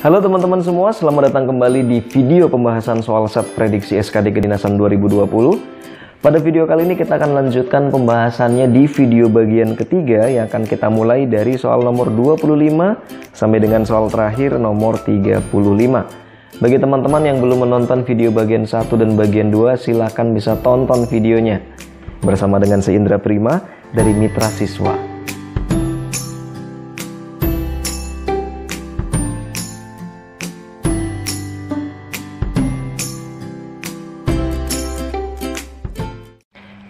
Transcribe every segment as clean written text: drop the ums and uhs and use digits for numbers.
Halo teman-teman semua, selamat datang kembali di video pembahasan soal set prediksi SKD Kedinasan 2020. Pada video kali ini kita akan lanjutkan pembahasannya di video bagian ketiga yang akan kita mulai dari soal nomor 25 sampai dengan soal terakhir nomor 35. Bagi teman-teman yang belum menonton video bagian 1 dan bagian 2, silahkan bisa tonton videonya bersama dengan saya Indra Prima dari Mitra Siswa.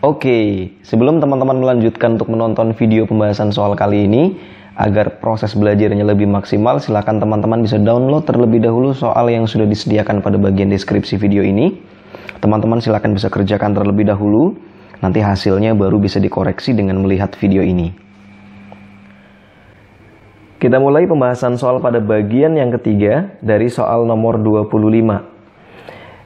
Oke, sebelum teman-teman melanjutkan untuk menonton video pembahasan soal kali ini, agar proses belajarnya lebih maksimal, silakan teman-teman bisa download terlebih dahulu soal yang sudah disediakan pada bagian deskripsi video ini. Teman-teman silakan bisa kerjakan terlebih dahulu, nanti hasilnya baru bisa dikoreksi dengan melihat video ini. Kita mulai pembahasan soal pada bagian yang ketiga dari soal nomor 25.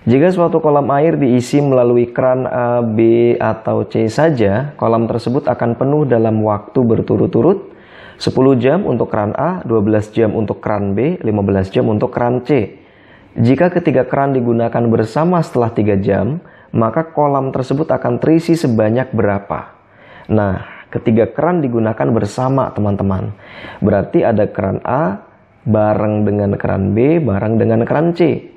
Jika suatu kolam air diisi melalui keran A, B, atau C saja, kolam tersebut akan penuh dalam waktu berturut-turut 10 jam untuk keran A, 12 jam untuk keran B, 15 jam untuk keran C. Jika ketiga keran digunakan bersama setelah 3 jam, maka kolam tersebut akan terisi sebanyak berapa? Nah, ketiga keran digunakan bersama teman-teman. Berarti ada keran A bareng dengan keran B, bareng dengan keran C.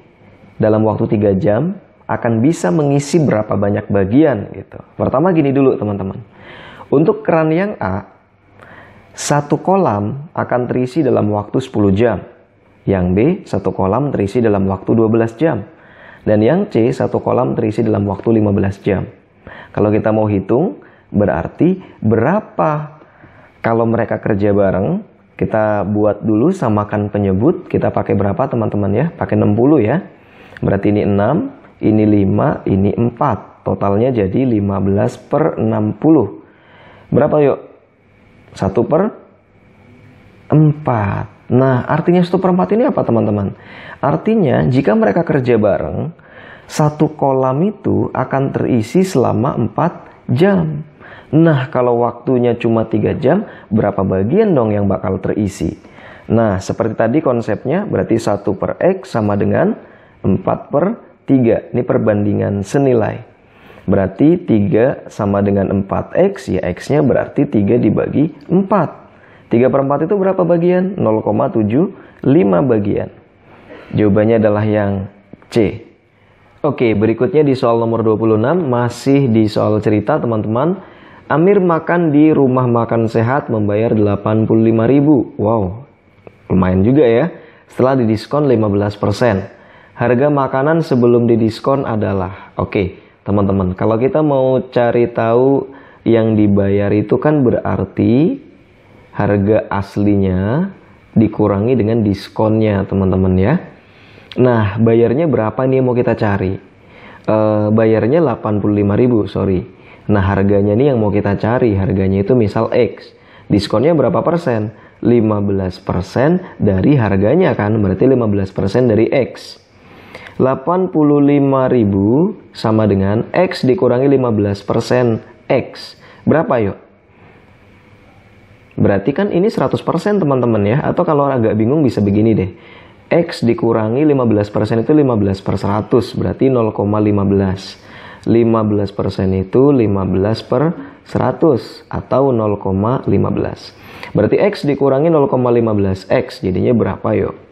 Dalam waktu 3 jam akan bisa mengisi berapa banyak bagian gitu. Pertama gini dulu teman-teman. Untuk keran yang A, satu kolam akan terisi dalam waktu 10 jam. Yang B, satu kolam terisi dalam waktu 12 jam. Dan yang C, satu kolam terisi dalam waktu 15 jam. Kalau kita mau hitung, berarti berapa kalau mereka kerja bareng. Kita buat dulu samakan penyebut. Kita pakai berapa teman-teman ya? Pakai 60 ya. Berarti ini 6, ini 5, ini 4. Totalnya jadi 15 per 60. Berapa yuk? 1 per 4. Nah, artinya 1 per 4 ini apa teman-teman? Artinya jika mereka kerja bareng, satu kolam itu akan terisi selama 4 jam. Nah, kalau waktunya cuma 3 jam, berapa bagian dong yang bakal terisi? Nah, seperti tadi konsepnya, berarti 1 per X sama dengan 4 per 3. Ini perbandingan senilai. Berarti 3 sama dengan 4X, ya X-nya berarti 3 dibagi 4. 3 per 4 itu berapa bagian? 0,75 bagian. Jawabannya adalah yang C. Oke, berikutnya di soal nomor 26, masih di soal cerita teman-teman. Amir makan di rumah makan sehat membayar 85.000. Wow, lumayan juga ya. Setelah didiskon 15%. Harga makanan sebelum didiskon adalah, oke, teman-teman, kalau kita mau cari tahu yang dibayar itu kan berarti harga aslinya dikurangi dengan diskonnya, teman-teman ya. Nah, bayarnya berapa nih yang mau kita cari? Bayarnya 85.000, sorry. Nah, harganya nih yang mau kita cari, harganya itu misal X. Diskonnya berapa persen? 15% dari harganya kan, berarti 15% dari X. 85.000 sama dengan X dikurangi 15% X. Berapa yuk? Berarti kan ini 100% teman-teman ya. Atau kalau agak bingung bisa begini deh. X dikurangi 15% itu 15 per 100. Berarti 0,15. 15% itu 15 per 100. Atau 0,15. Berarti X dikurangi 0,15 X. Jadinya berapa yuk?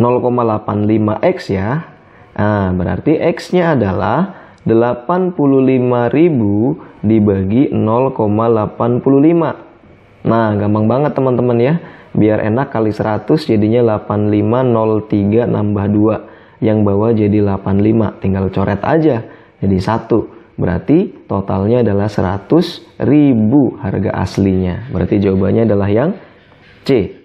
0,85X ya. Nah, berarti X-nya adalah 85.000 dibagi 0,85. Nah, gampang banget teman-teman ya. Biar enak kali 100 jadinya 8503 nambah 2. Yang bawah jadi 85. Tinggal coret aja. Jadi 1. Berarti totalnya adalah 100.000 harga aslinya. Berarti jawabannya adalah yang C.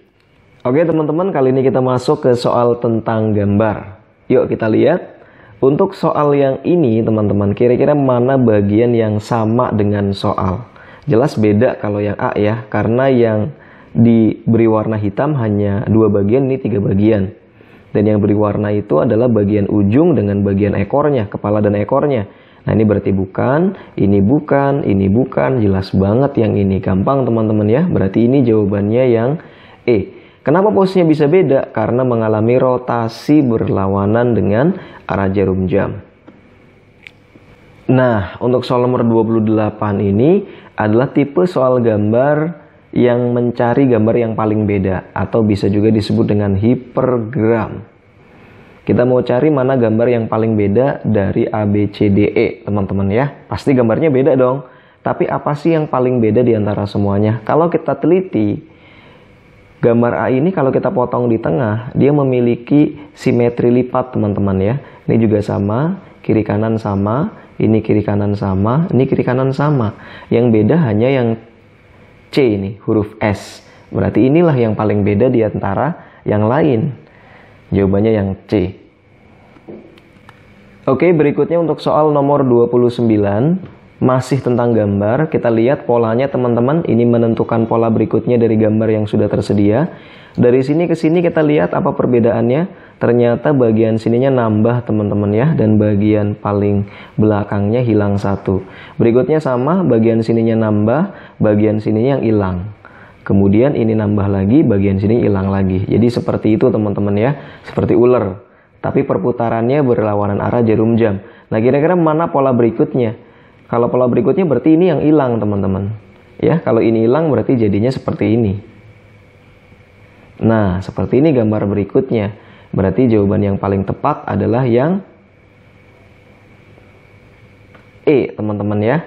Oke teman-teman, kali ini kita masuk ke soal tentang gambar. Yuk kita lihat. Untuk soal yang ini teman-teman, kira-kira mana bagian yang sama dengan soal? Jelas beda kalau yang A ya, karena yang diberi warna hitam hanya 2 bagian, ini 3 bagian. Dan yang beri warna itu adalah bagian ujung dengan bagian ekornya, kepala dan ekornya. Nah ini berarti bukan, ini bukan, ini bukan. Jelas banget yang ini. Gampang teman-teman ya, berarti ini jawabannya yang E. Kenapa posisinya bisa beda? Karena mengalami rotasi berlawanan dengan arah jarum jam. Nah, untuk soal nomor 28 ini adalah tipe soal gambar yang mencari gambar yang paling beda, atau bisa juga disebut dengan hipergram. Kita mau cari mana gambar yang paling beda dari A, B, C, D, E, teman-teman ya. Pasti gambarnya beda dong. Tapi apa sih yang paling beda di antara semuanya? Kalau kita teliti, gambar A ini kalau kita potong di tengah, dia memiliki simetri lipat, teman-teman ya. Ini juga sama, kiri kanan sama. Ini kiri kanan sama, ini kiri kanan sama. Yang beda hanya yang C ini, huruf S. Berarti inilah yang paling beda di antara yang lain. Jawabannya yang C. Oke, berikutnya untuk soal nomor 29. Masih tentang gambar. Kita lihat polanya teman-teman. Ini menentukan pola berikutnya dari gambar yang sudah tersedia. Dari sini ke sini kita lihat apa perbedaannya. Ternyata bagian sininya nambah teman-teman ya. Dan bagian paling belakangnya hilang satu. Berikutnya sama, bagian sininya nambah, bagian sininya yang hilang. Kemudian ini nambah lagi, bagian sini hilang lagi. Jadi seperti itu teman-teman ya. Seperti ular. Tapi perputarannya berlawanan arah jarum jam. Nah, kira-kira mana pola berikutnya? Kalau pola berikutnya berarti ini yang hilang teman-teman. Ya, kalau ini hilang berarti jadinya seperti ini. Nah, seperti ini gambar berikutnya. Berarti jawaban yang paling tepat adalah yang E, teman-teman ya.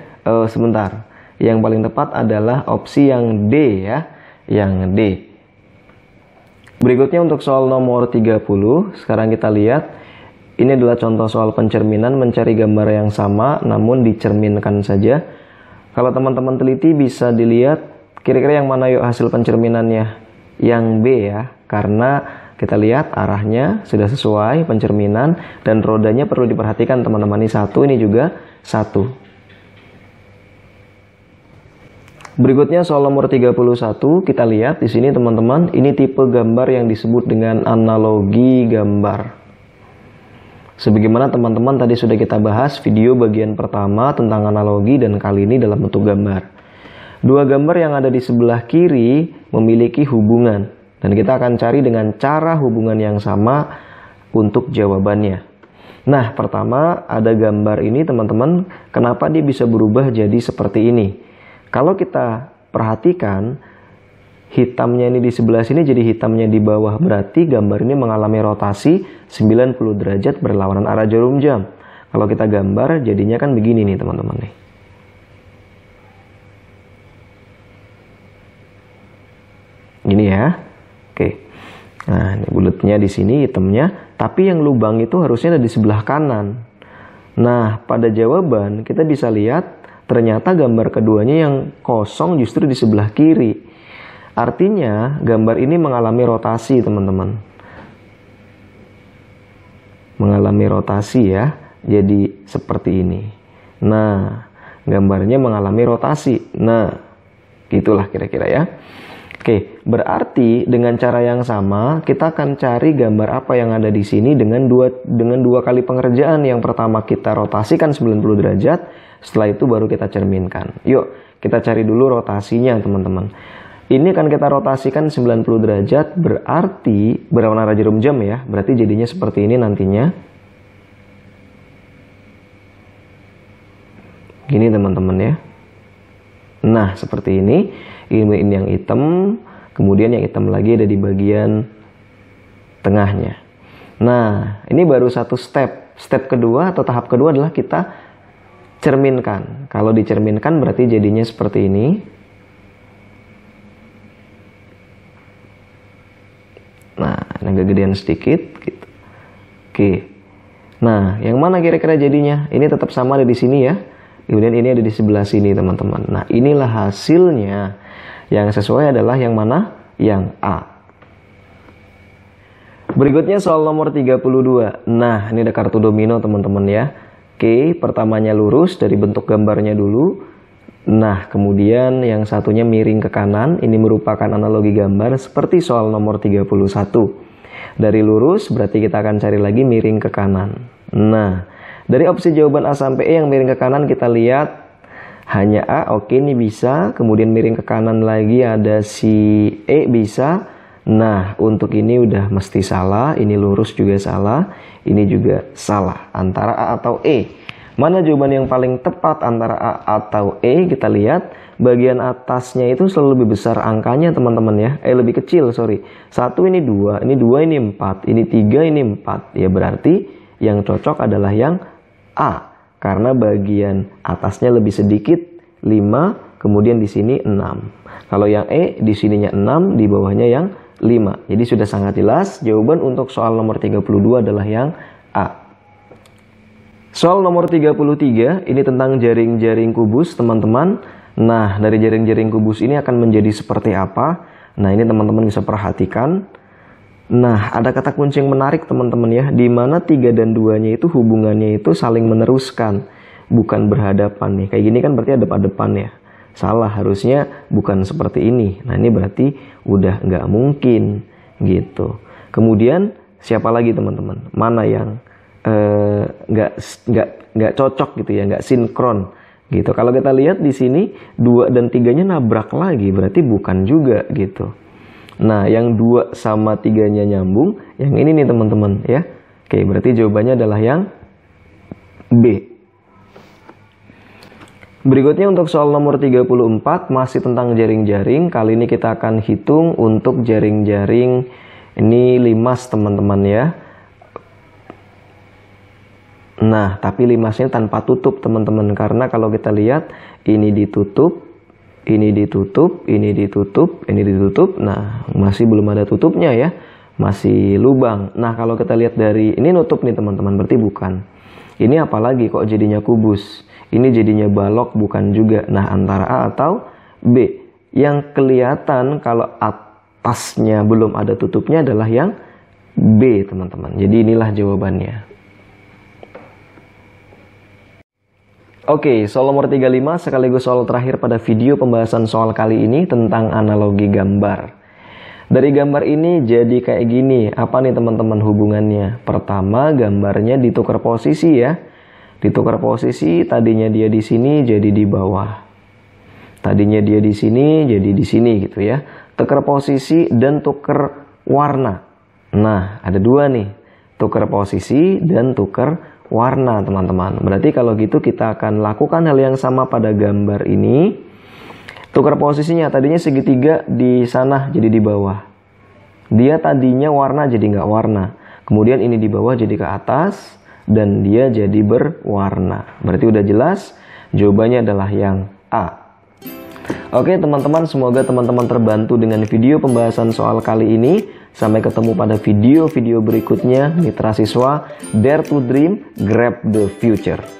Sebentar. Yang paling tepat adalah opsi yang D ya. Yang D. Berikutnya untuk soal nomor 30. Sekarang kita lihat. Ini adalah contoh soal pencerminan, mencari gambar yang sama namun dicerminkan saja. Kalau teman-teman teliti bisa dilihat kira-kira yang mana yuk hasil pencerminannya. Yang B ya, karena kita lihat arahnya sudah sesuai pencerminan dan rodanya perlu diperhatikan teman-teman. Ini satu, ini juga satu. Berikutnya soal nomor 31, kita lihat di sini teman-teman, ini tipe gambar yang disebut dengan analogi gambar. Sebagaimana teman-teman tadi sudah kita bahas video bagian pertama tentang analogi dan kali ini dalam bentuk gambar. Dua gambar yang ada di sebelah kiri memiliki hubungan dan kita akan cari dengan cara hubungan yang sama untuk jawabannya. Nah, pertama ada gambar ini teman-teman, kenapa dia bisa berubah jadi seperti ini? Kalau kita perhatikan hitamnya ini di sebelah sini jadi hitamnya di bawah, berarti gambar ini mengalami rotasi 90 derajat berlawanan arah jarum jam. Kalau kita gambar jadinya kan begini nih teman-teman nih. Gini ya. Oke. Nah, ini bulatnya di sini, hitamnya, tapi yang lubang itu harusnya ada di sebelah kanan. Nah, pada jawaban kita bisa lihat ternyata gambar keduanya yang kosong justru di sebelah kiri. Artinya gambar ini mengalami rotasi teman-teman. Mengalami rotasi ya. Jadi seperti ini. Nah, gambarnya mengalami rotasi. Nah, gitulah kira-kira ya. Oke, berarti dengan cara yang sama kita akan cari gambar apa yang ada di sini dengan dua kali pengerjaan. Yang pertama kita rotasikan 90 derajat, setelah itu baru kita cerminkan. Yuk, kita cari dulu rotasinya teman-teman. Ini kan kita rotasikan 90 derajat, berarti berlawanan arah jarum jam ya. Berarti jadinya seperti ini nantinya. Gini teman-teman ya. Nah, seperti ini. Ini yang hitam, kemudian yang hitam lagi ada di bagian tengahnya. Nah, ini baru satu step. Step kedua atau tahap kedua adalah kita cerminkan. Kalau dicerminkan berarti jadinya seperti ini. Nah, agak gedean sedikit gitu. Oke. Nah, yang mana kira-kira jadinya? Ini tetap sama ada di sini ya. Kemudian ini ada di sebelah sini, teman-teman. Nah, inilah hasilnya. Yang sesuai adalah yang mana? Yang A. Berikutnya soal nomor 32. Nah, ini ada kartu domino, teman-teman ya. Oke, pertamanya lurus dari bentuk gambarnya dulu. Nah, kemudian yang satunya miring ke kanan. Ini merupakan analogi gambar seperti soal nomor 31. Dari lurus berarti kita akan cari lagi miring ke kanan. Nah, dari opsi jawaban A sampai E yang miring ke kanan kita lihat hanya A. Oke, ini bisa. Kemudian miring ke kanan lagi ada si E bisa. Nah, untuk ini udah mesti salah, ini lurus juga salah, ini juga salah. Antara A atau E. Mana jawaban yang paling tepat antara A atau E? Kita lihat bagian atasnya itu selalu lebih besar angkanya teman-teman ya. Lebih kecil, sorry. 1 ini 2, ini 2, ini 4, ini 3, ini 4. Ya berarti yang cocok adalah yang A. Karena bagian atasnya lebih sedikit, 5, kemudian di sini 6. Kalau yang E, di sininya 6, di bawahnya yang 5. Jadi sudah sangat jelas, jawaban untuk soal nomor 32 adalah yang A. Soal nomor 33, ini tentang jaring-jaring kubus, teman-teman. Nah, dari jaring-jaring kubus ini akan menjadi seperti apa? Nah, ini teman-teman bisa perhatikan. Nah, ada kata kunci yang menarik, teman-teman ya, di mana 3 dan 2-nya itu hubungannya itu saling meneruskan, bukan berhadapan nih. Kayak gini kan berarti hadap-hadapan ya. Salah, harusnya bukan seperti ini. Nah, ini berarti udah nggak mungkin gitu. Kemudian siapa lagi teman-teman? Mana yang nggak cocok gitu ya, nggak sinkron gitu. Kalau kita lihat di sini 2 dan 3-nya nabrak lagi, berarti bukan juga gitu. Nah, yang 2 sama 3-nya nyambung, yang ini nih teman-teman ya. Oke, berarti jawabannya adalah yang B. Berikutnya untuk soal nomor 34 masih tentang jaring-jaring. Kali ini kita akan hitung untuk jaring-jaring ini limas teman-teman ya. Nah, tapi limasnya tanpa tutup teman-teman, karena kalau kita lihat ini ditutup, ini ditutup, ini ditutup, ini ditutup. Nah, masih belum ada tutupnya ya. Masih lubang. Nah, kalau kita lihat dari ini nutup nih teman-teman, berarti bukan. Ini apalagi kok jadinya kubus? Ini jadinya balok, bukan juga. Nah, antara A atau B. Yang kelihatan kalau atasnya belum ada tutupnya adalah yang B, teman-teman. Jadi inilah jawabannya. Oke, soal nomor 35 sekaligus soal terakhir pada video pembahasan soal kali ini tentang analogi gambar. Dari gambar ini jadi kayak gini. Apa nih teman-teman hubungannya? Pertama, gambarnya ditukar posisi ya. Ditukar posisi, tadinya dia di sini jadi di bawah. Tadinya dia di sini jadi di sini gitu ya. Tukar posisi dan tukar warna. Nah, ada 2 nih. Tukar posisi dan tukar warna, teman-teman. Berarti kalau gitu kita akan lakukan hal yang sama pada gambar ini. Tukar posisinya, tadinya segitiga di sana jadi di bawah. Dia tadinya warna jadi nggak warna. Kemudian ini di bawah jadi ke atas. Dan dia jadi berwarna. Berarti udah jelas, jawabannya adalah yang A. Oke teman-teman, semoga teman-teman terbantu dengan video pembahasan soal kali ini. Sampai ketemu pada video-video berikutnya. Mitra siswa, Dare to Dream, Grab the Future.